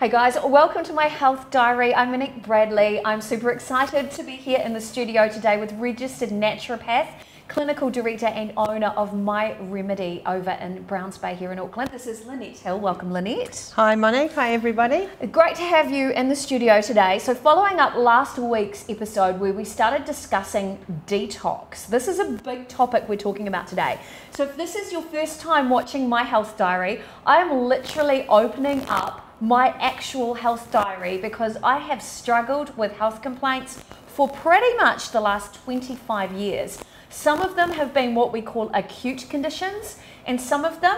Hey guys, welcome to my health diary. I'm Monique Bradley. I'm super excited to be here in the studio today with registered naturopath, clinical director and owner of My Remedy over in Browns Bay here in Auckland. This is Lynette Hill. Welcome, Lynette. Hi Monique, hi everybody. Great to have you in the studio today. So following up last week's episode where we started discussing detox, this is a big topic we're talking about today. So if this is your first time watching my health diary, I am literally opening up my actual health diary because I have struggled with health complaints for pretty much the last 25 years. Some of them have been what we call acute conditions, and some of them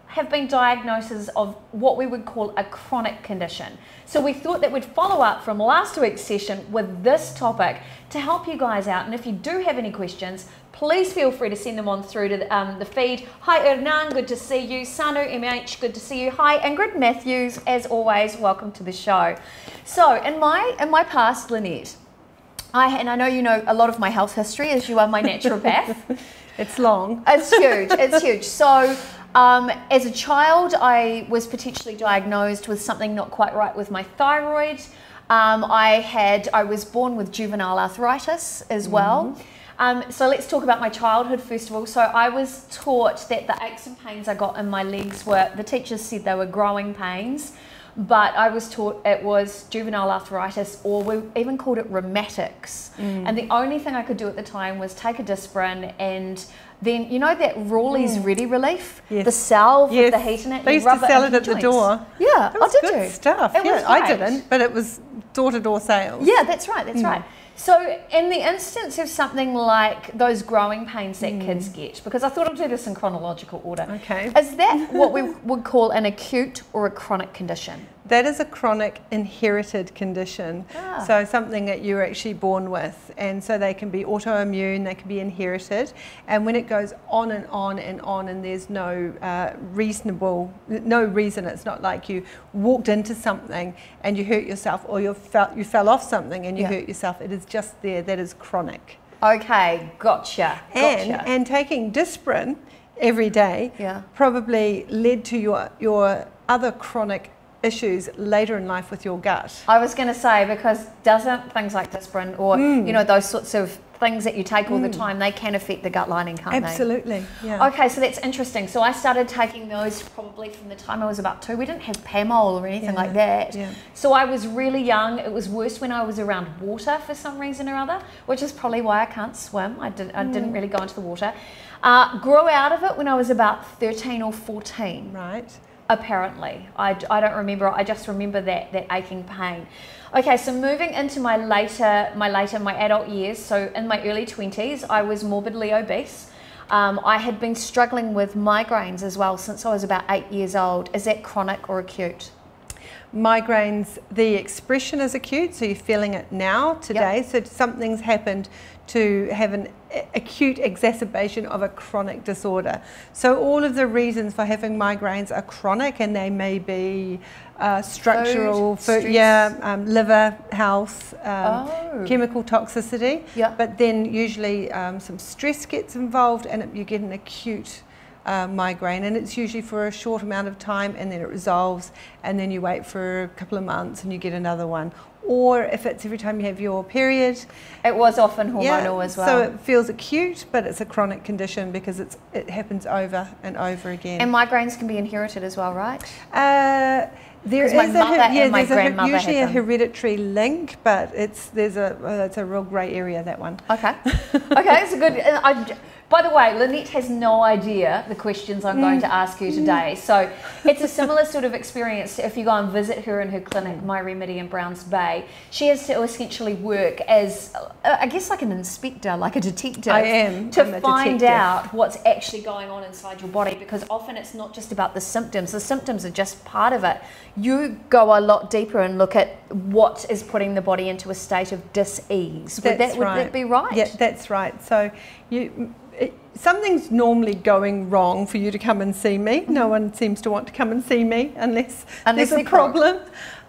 have been diagnoses of what we would call a chronic condition. So we thought that we'd follow up from last week's session with this topic to help you guys out. And if you do have any questions, please feel free to send them on through to the feed. Hi Hernan, good to see you. Sanu MH, good to see you. Hi Ingrid Matthews, as always, welcome to the show. So in my past, Lynette, and I know you know a lot of my health history as you are my naturopath. It's long. It's huge, it's huge. So as a child, I was potentially diagnosed with something not quite right with my thyroid. I was born with juvenile arthritis as well. So let's talk about my childhood first of all. So I was taught that the aches and pains I got in my legs the teachers said they were growing pains, but I was taught it was juvenile arthritis, or we even called it rheumatics. And the only thing I could do at the time was take a Disprin, and then, you know that Rawley's Ready Relief? Yes. The salve Yes. with the heat in it? They used to sell it at the door. Yeah, It was did good you? stuff. It was Yeah, I great. didn't, but it was door-to-door sales. Yeah, that's right, that's right. So in the instance of something like those growing pains that kids get, because I thought I'd do this in chronological order. Okay. Is that what we would call an acute or a chronic condition? That is a chronic inherited condition. So something that you're actually born with. And so they can be autoimmune, they can be inherited. And when it goes on and on and on, and there's no reason, it's not like you walked into something and you hurt yourself, or you fell off something and you hurt yourself. It is just there. That is chronic. Okay, gotcha. And taking Disprin every day probably led to your other chronic issues later in life with your gut. I was going to say, because doesn't things like Disprin or you know, those sorts of things that you take all the time, they can affect the gut lining, can't they? Absolutely, yeah. Okay, so that's interesting. So I started taking those probably from the time I was about 2. We didn't have Pamol or anything like that. So I was really young. It was worse when I was around water for some reason or other, which is probably why I can't swim. I didn't really go into the water. Grew out of it when I was about 13 or 14. Right. Apparently. I don't remember. I just remember that aching pain. Okay, so moving into my adult years, so in my early 20s, I was morbidly obese. I had been struggling with migraines as well since I was about 8 years old. Is that chronic or acute? Migraines, the expression is acute, so you're feeling it now, today. So something's happened to have an acute exacerbation of a chronic disorder. So all of the reasons for having migraines are chronic, and they may be structural, liver health, chemical toxicity. But then usually some stress gets involved, and you get an acute migraine, and it's usually for a short amount of time, and then it resolves, and then you wait for a couple of months and you get another one. Or if it's every time you have your period. It was often hormonal as well. So it feels acute, but it's a chronic condition because it happens over and over again. And migraines can be inherited as well, right? There is usually a hereditary link, but it's a real grey area, that one. Okay, okay, it's a good. By the way, Lynette has no idea the questions I'm going to ask you today. So it's a similar sort of experience if you go and visit her in her clinic, My Remedy in Browns Bay. She has to essentially work as, I guess, like an inspector, like a detective. I am. To find out what's actually going on inside your body, because often it's not just about the symptoms. The symptoms are just part of it. You go a lot deeper and look at what is putting the body into a state of dis-ease. Would that be right? Yeah, that's right. So something's normally going wrong for you to come and see me. No one seems to want to come and see me unless there's a problem.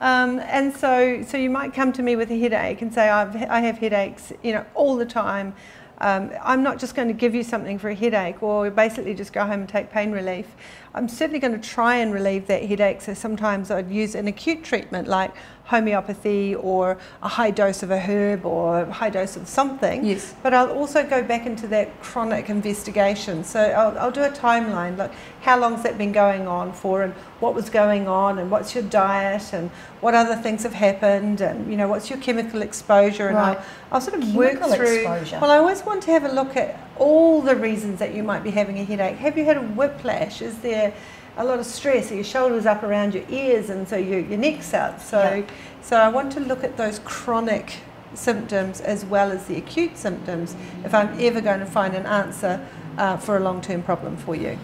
And so you might come to me with a headache and say, I have headaches, all the time. I'm not just going to give you something for a headache or basically just go home and take pain relief. I'm certainly going to try and relieve that headache. So sometimes I'd use an acute treatment like homeopathy or a high dose of a herb or a high dose of something. Yes. But I'll also go back into that chronic investigation. So I'll do a timeline, like how long's that been going on for, and what was going on, and what's your diet, and what other things have happened, and you know, what's your chemical exposure, and Right. I'll sort of Chemical work through. exposure. Well, I always want to have a look at all the reasons that you might be having a headache. Have you had a whiplash? Is there a lot of stress? Are your shoulders up around your ears, and so your neck's out? So I want to look at those chronic symptoms as well as the acute symptoms if I'm ever going to find an answer for a long-term problem for you.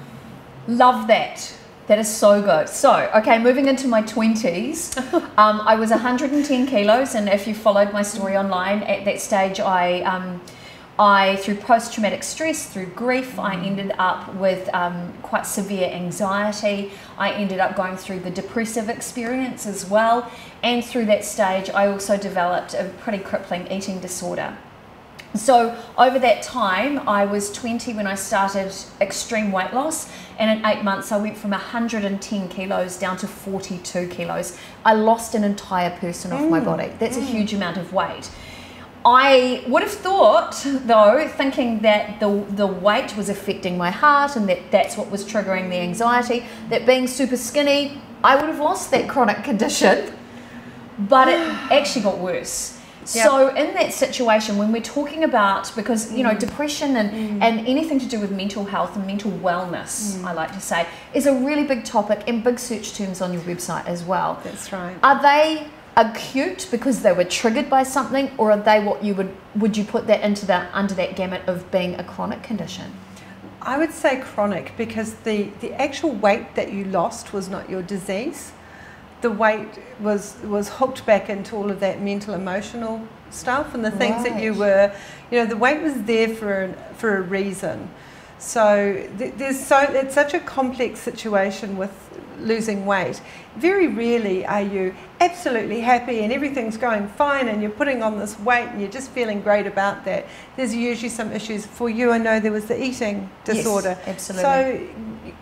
Love that. That is so good. So, okay, moving into my 20s, I was 110 kilos, and if you followed my story online, at that stage I through post-traumatic stress, through grief, I ended up with quite severe anxiety. I ended up going through the depressive experience as well, and through that stage I also developed a pretty crippling eating disorder. So over that time, I was 20 when I started extreme weight loss, and in 8 months I went from 110 kilos down to 42 kilos. I lost an entire person off my body. That's a huge amount of weight. I would have thought, though, thinking that the weight was affecting my heart and that's what was triggering the anxiety, that being super skinny, I would have lost that chronic condition, but it actually got worse. Yep. So in that situation, when we're talking about, because you know, depression and anything to do with mental health and mental wellness, I like to say, is a really big topic and big search terms on your website as well. That's right. Are they acute because they were triggered by something, or are they what you would you put that into under that gamut of being a chronic condition? I would say chronic, because the actual weight that you lost was not your disease. The weight was hooked back into all of that mental, emotional stuff and the things that you were, you know, the weight was there for a reason. So it's such a complex situation with losing weight. Very rarely are you absolutely happy and everything's going fine and you're putting on this weight and you're just feeling great about that. There's usually some issues. For you, I know there was the eating disorder. Yes, absolutely. So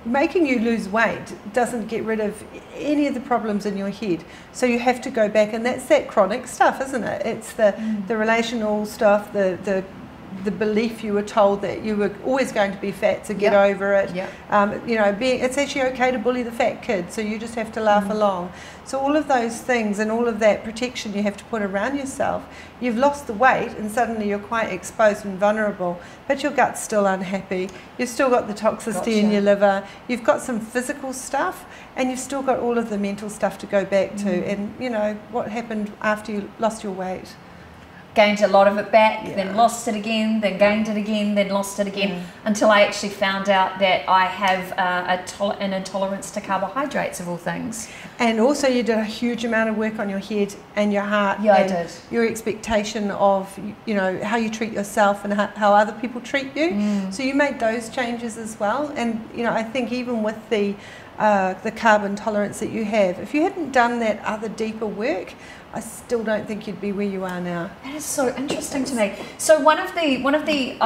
making you lose weight doesn't get rid of any of the problems in your head. So you have to go back, and that's that chronic stuff, isn't it? It's the relational stuff, the belief you were told that you were always going to be fat, so get over it. You know, it's actually okay to bully the fat kid, so you just have to laugh along. So all of those things and all of that protection you have to put around yourself, you've lost the weight and suddenly you're quite exposed and vulnerable, but your gut's still unhappy, you've still got the toxicity in your liver, you've got some physical stuff, and you've still got all of the mental stuff to go back to. And you know, what happened after you lost your weight? Gained a lot of it back, then lost it again, then gained it again, then lost it again, until I actually found out that I have an intolerance to carbohydrates, of all things. And also you did a huge amount of work on your head and your heart. Yeah, and I did. Your expectation of, you know, how you treat yourself and how other people treat you. So you made those changes as well. And, you know, I think even with the carb intolerance that you have, if you hadn't done that other deeper work, I still don't think you'd be where you are now. That is so interesting to me. So one of the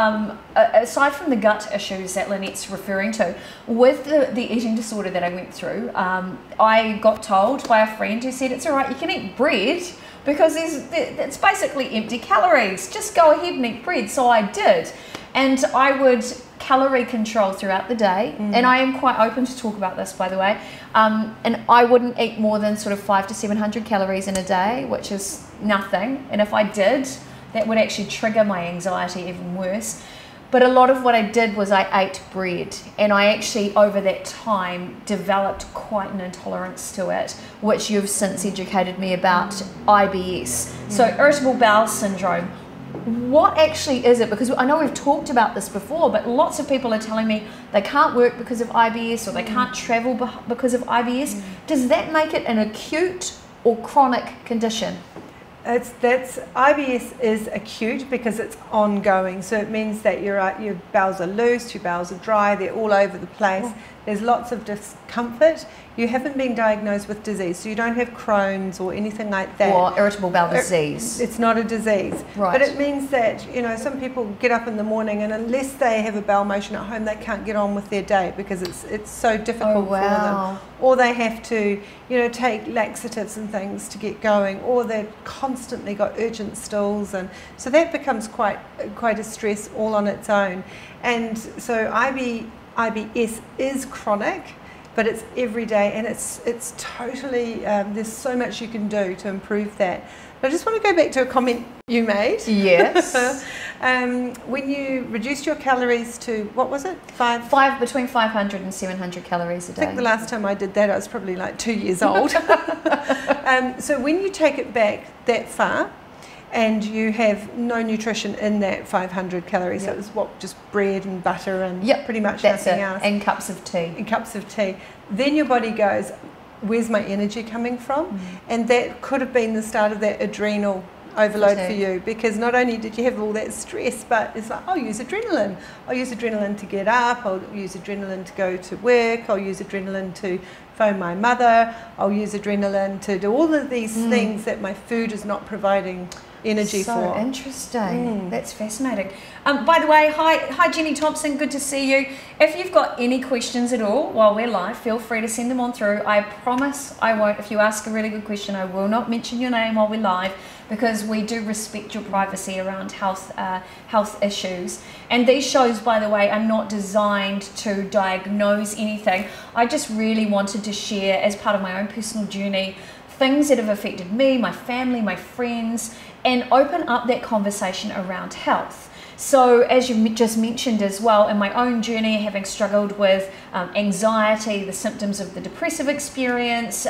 aside from the gut issues that Lynette's referring to, with the eating disorder that I went through, I got told by a friend who said, it's all right, you can eat bread because it's basically empty calories. Just go ahead and eat bread. So I did. And I would calorie control throughout the day, and I am quite open to talk about this, by the way, and I wouldn't eat more than sort of 500 to 700 calories in a day, which is nothing, and if I did, that would actually trigger my anxiety even worse. But a lot of what I did was I ate bread, and I actually over that time developed quite an intolerance to it, which you've since educated me about, IBS, so irritable bowel syndrome. What actually is it? Because I know we've talked about this before, but lots of people are telling me they can't work because of IBS, or they can't travel because of IBS. Does that make it an acute or chronic condition? IBS is acute because it's ongoing. So it means that your bowels are loose, your bowels are dry, they're all over the place. There's lots of discomfort. you haven't been diagnosed with disease, so you don't have Crohn's or anything like that. Or irritable bowel disease. It's not a disease. Right. But it means that, you know, some people get up in the morning and unless they have a bowel motion at home, they can't get on with their day because it's so difficult for them. Or they have to, you know, take laxatives and things to get going, or they've constantly got urgent stools, and so that becomes quite a stress all on its own. And so IBS is chronic, but it's every day, and it's totally, there's so much you can do to improve that. But I just want to go back to a comment you made. Yes. When you reduced your calories to, what was it? Between 500 and 700 calories a day. I think the last time I did that, I was probably like 2 years old. So when you take it back that far, and you have no nutrition in that 500 calories, so it was just bread and butter and pretty much nothing else. And cups of tea. And cups of tea. Then your body goes, where's my energy coming from? And that could have been the start of that adrenal overload for you, because not only did you have all that stress, but it's like, I'll use adrenaline. I'll use adrenaline to get up, I'll use adrenaline to go to work, I'll use adrenaline to phone my mother, I'll use adrenaline to do all of these things that my food is not providing energy for. So interesting. That's fascinating. By the way, hi Jenny Thompson, good to see you. If you've got any questions at all while we're live, feel free to send them on through. I promise I won't, if you ask a really good question, I will not mention your name while we're live, because we do respect your privacy around health issues. And these shows, by the way, are not designed to diagnose anything. I just really wanted to share, as part of my own personal journey, things that have affected me, my family, my friends, and open up that conversation around health. So as you just mentioned as well, in my own journey, having struggled with anxiety, the symptoms of the depressive experience,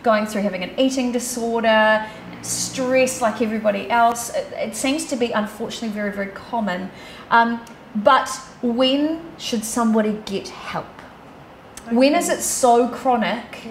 going through having an eating disorder, stress like everybody else, it seems to be unfortunately very, very common. But when should somebody get help? Okay. When is it so chronic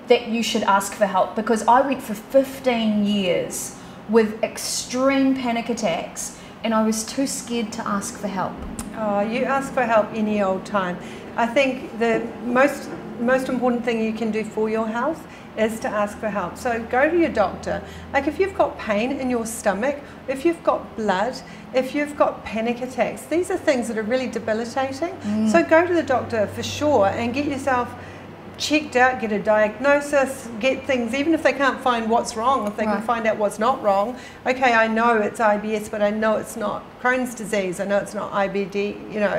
that you should ask for help? Because I went for 15 years with extreme panic attacks, and I was too scared to ask for help. Oh, you ask for help any old time. I think the most important thing you can do for your health is to ask for help. So go to your doctor. Like if you've got pain in your stomach, if you've got blood, if you've got panic attacks, these are things that are really debilitating. So go to the doctor for sure and get yourself checked out, get a diagnosis, get things, even if they can't find what's wrong, if they can find out what's not wrong. Okay, I know it's IBS, but I know it's not Crohn's disease, I know it's not IBD, you know,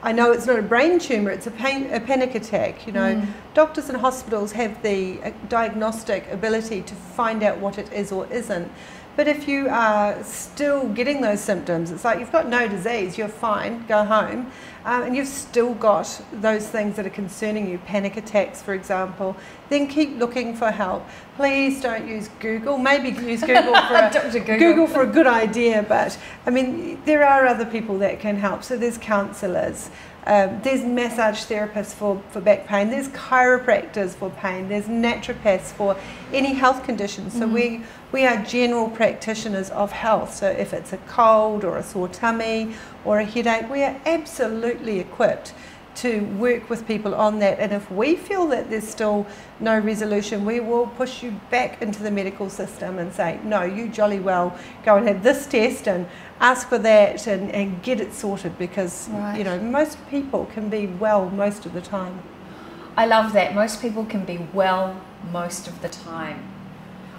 I know it's not a brain tumour, it's a panic attack, you know. Doctors and hospitals have the diagnostic ability to find out what it is or isn't. But if you are still getting those symptoms, it's like you've got no disease, you're fine, go home, and you've still got those things that are concerning you, panic attacks, for example, then keep looking for help. Please don't use Google. Maybe use Google for Google for a good idea, but I mean, there are other people that can help. So there's counsellors. There's massage therapists for back pain, there's chiropractors for pain, there's naturopaths for any health conditions. So we are general practitioners of health. So if it's a cold or a sore tummy or a headache, we are absolutely equipped to work with people on that. And if we feel that there's still no resolution, we will push you back into the medical system and say, no, you jolly well go and have this test and ask for that and get it sorted, because you know, most people can be well most of the time. I love that. Most people can be well most of the time.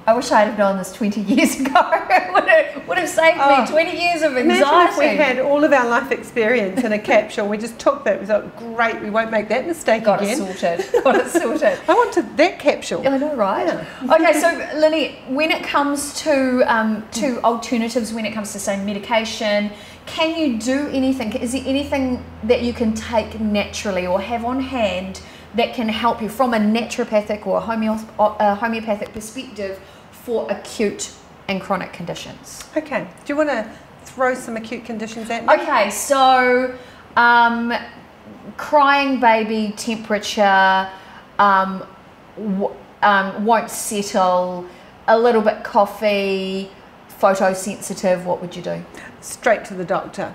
I wish I'd have known this 20 years ago. It would have saved me 20 years of anxiety. Imagine if we had all of our life experience in a capsule. We just took that. We thought, great, we won't make that mistake again. Got it sorted. I wanted that capsule. I know, right? Yeah. Okay, so Lynette, when it comes to alternatives, when it comes to, say, medication, can you do anything? Is there anything that you can take naturally or have on hand that can help you from a naturopathic or a homeopathic perspective for acute and chronic conditions? Okay, do you want to throw some acute conditions at me? Okay, so crying baby, temperature won't settle, a little bit coughy, photosensitive, what would you do? Straight to the doctor.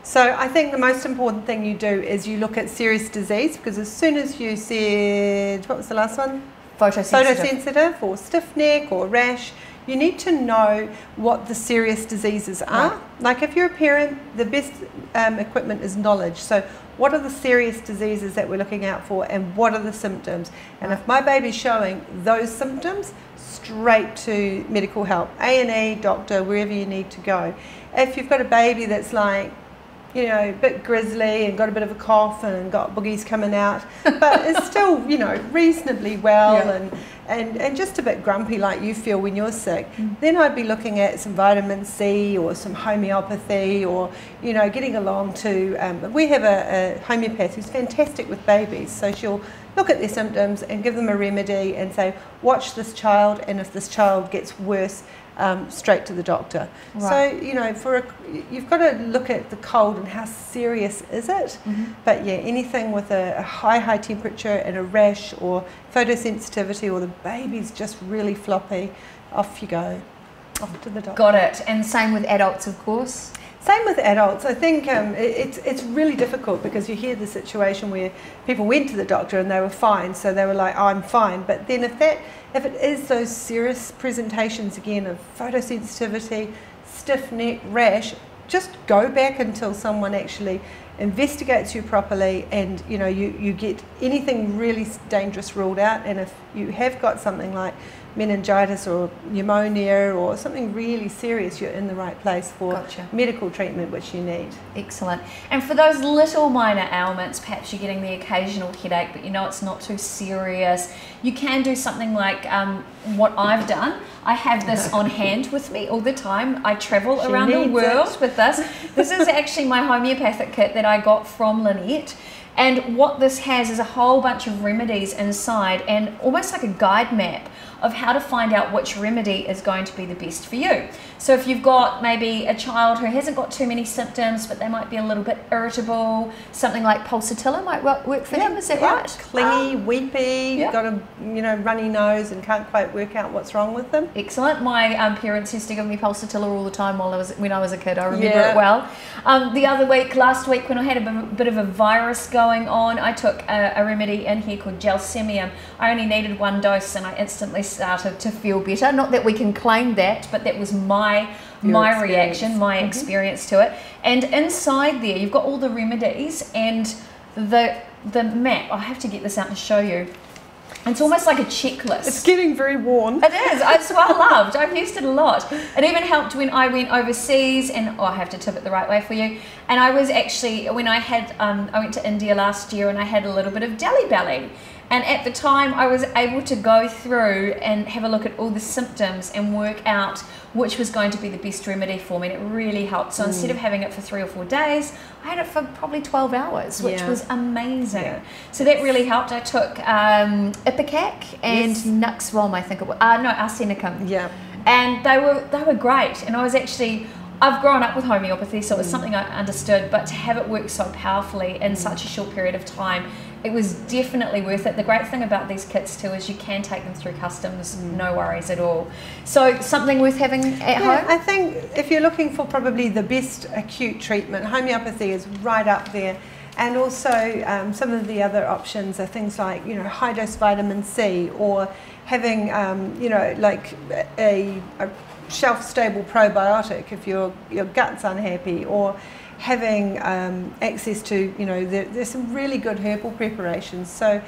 So I think the most important thing you do is you look at serious disease, because as soon as you said, what was the last one? Photosensitive or stiff neck or rash, you need to know what the serious diseases are. Right. Like if you're a parent, the best equipment is knowledge. So what are the serious diseases that we're looking out for, and what are the symptoms? And if my baby's showing those symptoms, straight to medical help, A&E, doctor, wherever you need to go. If you've got a baby that's like, you know, a bit grizzly and got a bit of a cough and got boogies coming out, but it's still, you know, reasonably well, and just a bit grumpy like you feel when you're sick, then I'd be looking at some vitamin C or some homeopathy, or, you know, getting along to, we have a homeopath who's fantastic with babies, so she'll look at their symptoms and give them a remedy and say, watch this child, and if this child gets worse, straight to the doctor. Right. So, you know, you've got to look at the cold and how serious is it. But yeah, anything with a high temperature and a rash or photosensitivity, or the baby's just really floppy, off you go, off to the doctor. Got it. And same with adults, of course. Same with adults. I think it's really difficult, because you hear the situation where people went to the doctor and they were fine, so they were like, oh, I'm fine. But then if it is those serious presentations again of photosensitivity, stiff neck, rash, just go back until someone actually investigates you properly, and you know, you get anything really dangerous ruled out. And if you have got something like meningitis or pneumonia or something really serious, you're in the right place for medical treatment, which you need. Excellent. And for those little minor ailments, perhaps you're getting the occasional headache, but you know it's not too serious, you can do something like what I've done. I have this on hand with me all the time. I travel around the world with this. This is actually my homeopathic kit that I got from Lynette. And what this has is a whole bunch of remedies inside, and almost like a guide map of how to find out which remedy is going to be the best for you. So if you've got maybe a child who hasn't got too many symptoms, but they might be a little bit irritable, something like pulsatilla might work for them, is that right? Clingy, weepy, got a runny nose and can't quite work out what's wrong with them. Excellent. My parents used to give me pulsatilla all the time when I was a kid. I remember it well. Last week when I had a bit of a virus going on, I took a remedy in here called gelsemium. I only needed 1 dose and I instantly started to feel better. Not that we can claim that, but that was my reaction, my experience to it. And inside there, you've got all the remedies and the map. I have to get this out and show you. It's almost like a checklist. It's getting very worn. It is. It's well loved. I've used it a lot. It even helped when I went overseas, and I have to tip it the right way for you. And I was actually, when I went to India last year, and I had a little bit of delly belly. And at the time, I was able to go through and have a look at all the symptoms and work out which was going to be the best remedy for me. And it really helped. So instead of having it for 3 or 4 days, I had it for probably 12 hours, which was amazing. Yeah. So that really helped. I took Ipecac and Nuxvom, I think it was. No, Arsenicum. Yeah. And they were great. And I was actually, I've grown up with homeopathy, so it was something I understood, but to have it work so powerfully in such a short period of time, it was definitely worth it. The great thing about these kits too is you can take them through customs, no worries at all. So something worth having at home? I think if you're looking for probably the best acute treatment, homeopathy is right up there. And also some of the other options are things like, high dose vitamin C, or having, like a shelf stable probiotic if your gut's unhappy, or having access to, there's some really good herbal preparations. So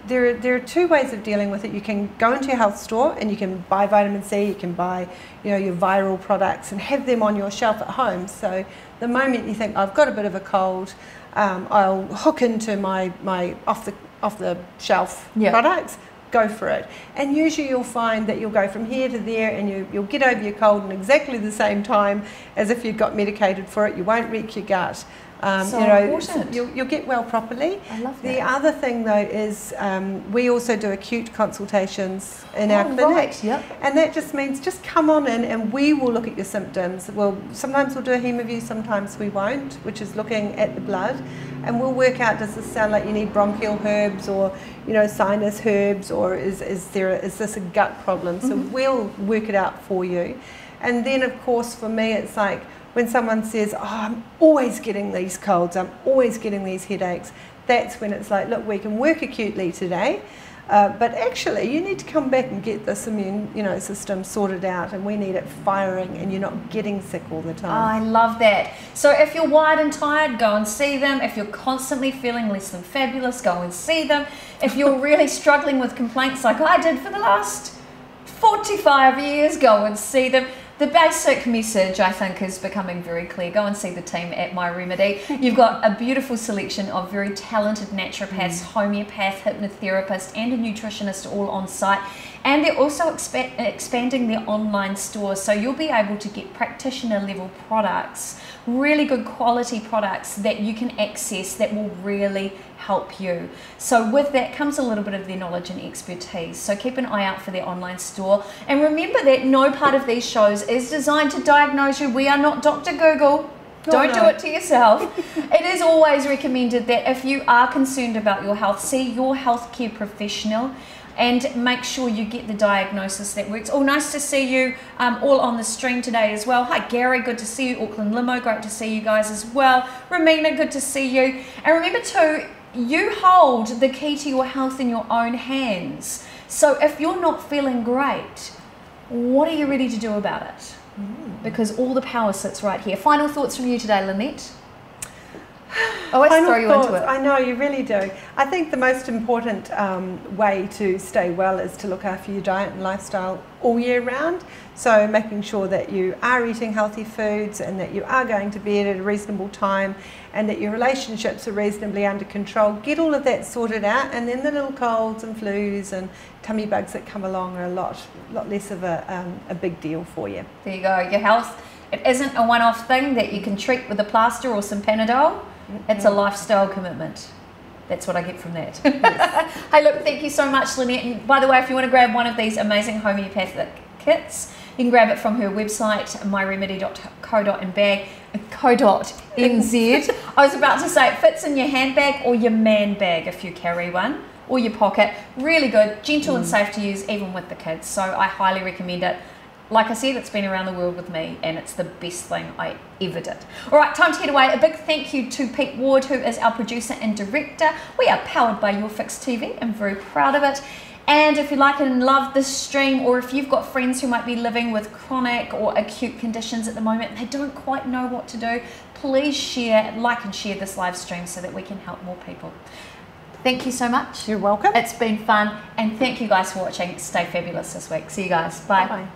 there are 2 ways of dealing with it. You can go into your health store and you can buy vitamin C, you can buy your viral products and have them on your shelf at home. So the moment you think, I've got a bit of a cold, I'll hook into my off the shelf products, go for it. And usually you'll find that you'll go from here to there, and you'll get over your cold in exactly the same time as if you'd got medicated for it. You won't wreck your gut. Important. You'll get well properly. I love that. The other thing though is we also do acute consultations in our clinic. Right. Yep. And that just means just come on in and we will look at your symptoms. Sometimes we'll do a hemorrhage, sometimes we won't, which is looking at the blood. And we'll work out, does this sound like you need bronchial herbs or sinus herbs, or is this a gut problem? So we'll work it out for you. And then of course for me it's like, when someone says, oh, I'm always getting these colds, I'm always getting these headaches, that's when it's like, look, we can work acutely today, but actually you need to come back and get this immune system sorted out, and we need it firing and you're not getting sick all the time. Oh, I love that. So if you're wired and tired, go and see them. If you're constantly feeling less than fabulous, go and see them. If you're really struggling with complaints like I did for the last 45 years, go and see them. The basic message, I think, is becoming very clear. Go and see the team at My Remedy. You've got a beautiful selection of very talented naturopaths, homeopath, hypnotherapist, and a nutritionist all on site. And they're also expanding their online store, so you'll be able to get practitioner level products, really good quality products that you can access that will really help you. So with that comes a little bit of their knowledge and expertise. So keep an eye out for their online store. And remember that no part of these shows is designed to diagnose you. We are not Dr. Google. Don't do it to yourself. It is always recommended that if you are concerned about your health, see your healthcare professional and make sure you get the diagnosis that works. Oh, nice to see you all on the stream today as well. Hi Gary, good to see you. Auckland Limo, great to see you guys as well. Ramina, good to see you. And remember too, you hold the key to your health in your own hands. So if you're not feeling great, what are you ready to do about it? Because all the power sits right here. Final thoughts from you today, Lynette? Always throw you into it. I know, you really do. I think the most important way to stay well is to look after your diet and lifestyle all year round. So making sure that you are eating healthy foods and that you are going to bed at a reasonable time and that your relationships are reasonably under control. Get all of that sorted out, and then the little colds and flus and tummy bugs that come along are a lot less of a big deal for you. There you go. Your health, it isn't a one-off thing that you can treat with a plaster or some Panadol. It's a lifestyle commitment. That's what I get from that. Yes. Hey, look, thank you so much, Lynette. And by the way, if you want to grab one of these amazing homeopathic kits, you can grab it from her website, myremedy.co.nz. I was about to say it fits in your handbag or your man bag if you carry one, or your pocket. Really good, gentle and safe to use even with the kids. So I highly recommend it. Like I said, it's been around the world with me and it's the best thing I ever did. All right, time to head away. A big thank you to Pete Ward, who is our producer and director. We are powered by Your Fix TV. I'm very proud of it. And if you like and love this stream, or if you've got friends who might be living with chronic or acute conditions at the moment and they don't quite know what to do, please like and share this live stream so that we can help more people. Thank you so much. You're welcome. It's been fun, and thank you guys for watching. Stay fabulous this week. See you guys. Bye. Bye.